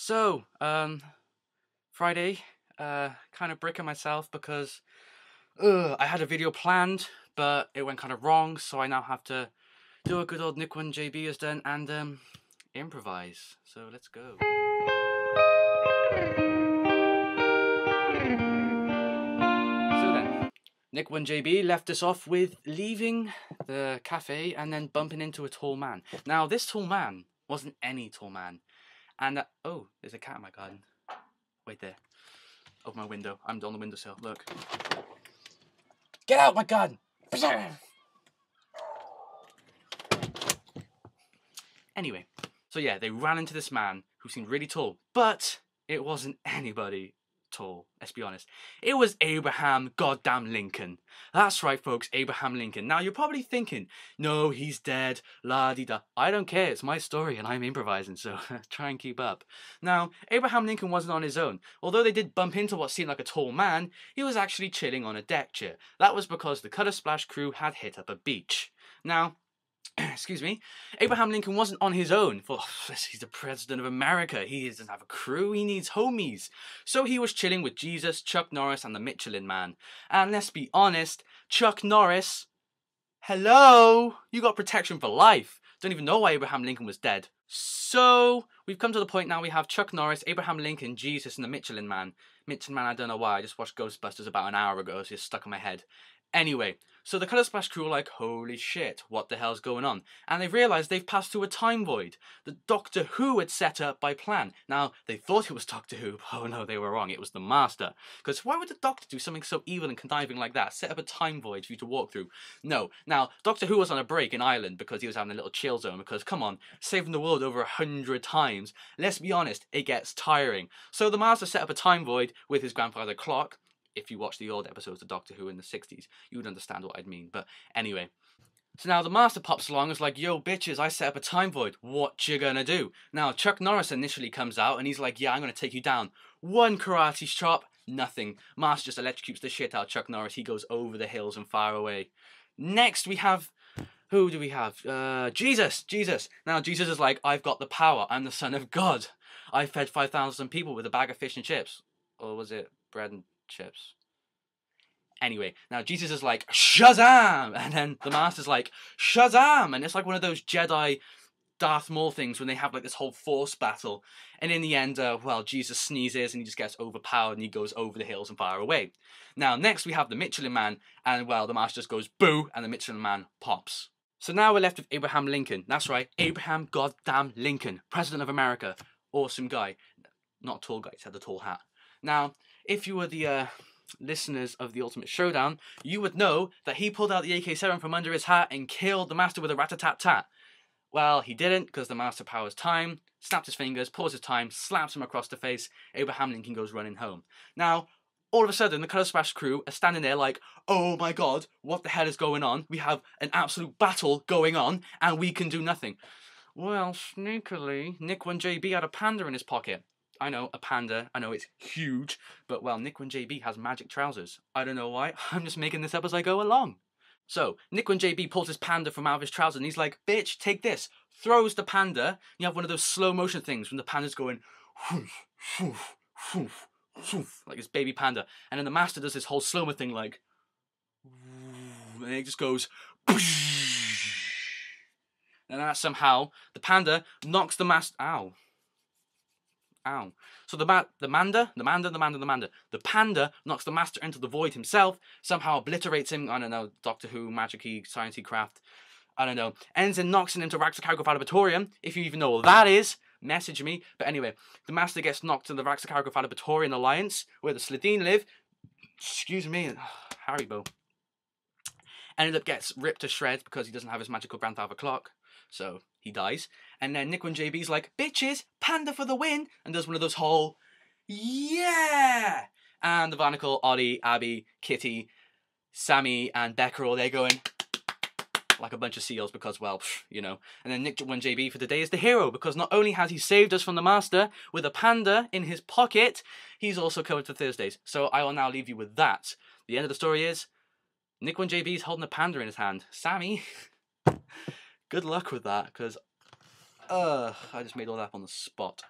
So, Friday, kind of bricking myself because I had a video planned, but it went kind of wrong, so I now have to do a good old Nick One JB has done and improvise. So let's go. So then, Nick One JB left us off with leaving the cafe and then bumping into a tall man. Now, this tall man wasn't any tall man. And, oh, there's a cat in my garden. Wait there. Open my window. I'm on the windowsill. Look. Get out my garden! Anyway, so yeah, they ran into this man who seemed really tall, but it wasn't anybody tall, let's be honest. It was Abraham goddamn Lincoln. That's right, folks, Abraham Lincoln. Now, you're probably thinking, no, he's dead, la-di-da. I don't care, it's my story and I'm improvising, so try and keep up. Now, Abraham Lincoln wasn't on his own. Although they did bump into what seemed like a tall man, he was actually chilling on a deck chair. That was because the Cutter Splash crew had hit up a beach. Now, excuse me, Abraham Lincoln wasn't on his own. For he's the president of America. He doesn't have a crew. He needs homies. So he was chilling with Jesus, Chuck Norris, and the Michelin Man. And let's be honest, Chuck Norris, hello, you got protection for life. Don't even know why Abraham Lincoln was dead. So we've come to the point now we have Chuck Norris, Abraham Lincoln, Jesus, and the Michelin Man. Michelin Man, I don't know why. I just watched Ghostbusters about an hour ago, so it's stuck in my head. Anyway, so the Colour Splash crew are like, holy shit, what the hell's going on? And they've realised they've passed through a time void that Doctor Who had set up by plan. Now, they thought it was Doctor Who, but oh no, they were wrong, it was the Master. Because why would the Doctor do something so evil and conniving like that? Set up a time void for you to walk through? No. Now, Doctor Who was on a break in Ireland because he was having a little chill zone, because, come on, saving the world over 100 times, let's be honest, it gets tiring. So the Master set up a time void with his grandfather clock. If you watch the old episodes of Doctor Who in the 60s, you would understand what I'd mean. But anyway, so now the Master pops along and is like, yo, bitches, I set up a time void. What you gonna do? Now, Chuck Norris initially comes out and he's like, yeah, I'm gonna take you down. One karate chop, nothing. Master just electrocutes the shit out of Chuck Norris. He goes over the hills and far away. Next, we have... who do we have? Jesus. Now, Jesus is like, I've got the power. I'm the son of God. I fed 5,000 people with a bag of fish and chips. Or was it bread and chips? Anyway, now Jesus is like, Shazam! And then the Master's like, Shazam! And it's like one of those Jedi Darth Maul things when they have like this whole force battle. And in the end, well, Jesus sneezes and he just gets overpowered and he goes over the hills and far away. Now, next we have the Michelin Man, and well, the Master just goes boo, and the Michelin Man pops. So now we're left with Abraham Lincoln. That's right, Abraham goddamn Lincoln, President of America. Awesome guy. Not a tall guy, he had the tall hat. Now, if you were the listeners of the Ultimate Showdown, you would know that he pulled out the AK-7 from under his hat and killed the Master with a rat-a-tat-tat. Well, he didn't, because the Master powers time, snaps his fingers, pauses time, slaps him across the face. Abraham Lincoln goes running home. Now, all of a sudden, the Colour Splash crew are standing there like, oh my god, what the hell is going on? We have an absolute battle going on, and we can do nothing. Well, sneakily, Nick One JB had a panda in his pocket. I know, a panda, I know it's huge, but well, Nick One JB has magic trousers. I don't know why, I'm just making this up as I go along. So, Nick One JB pulls his panda from out of his trousers and he's like, bitch, take this. Throws the panda, you have one of those slow motion things when the panda's going, whoof, whoof, whoof, whoof, like this baby panda. And then the Master does this whole slow-mo thing like, and it just goes, and then somehow, the panda knocks the Master, ow. So the panda knocks the Master into the void himself, somehow obliterates him, I don't know, Doctor Who, magic-y, science-y craft, I don't know, ends and knocks him into Raxacalcofalabatorium. If you even know what that is, message me. But anyway, the Master gets knocked to the Raxacalcofalabatorian Alliance, where the Slitheen live, excuse me, Haribo, and up gets ripped to shreds because he doesn't have his magical grandfather clock. So he dies. And then Nick One JB's like, bitches, panda for the win. And does one of those whole, yeah. And the Barnacle, Ollie, Abby, Kitty, Sammy, and Becca are all there going like a bunch of seals because, well, you know. And then Nick One JB for today is the hero because not only has he saved us from the Master with a panda in his pocket, he's also covered for Thursdays. So I will now leave you with that. The end of the story is Nick One JB is holding a panda in his hand. Sammy, good luck with that, because I just made all that up on the spot.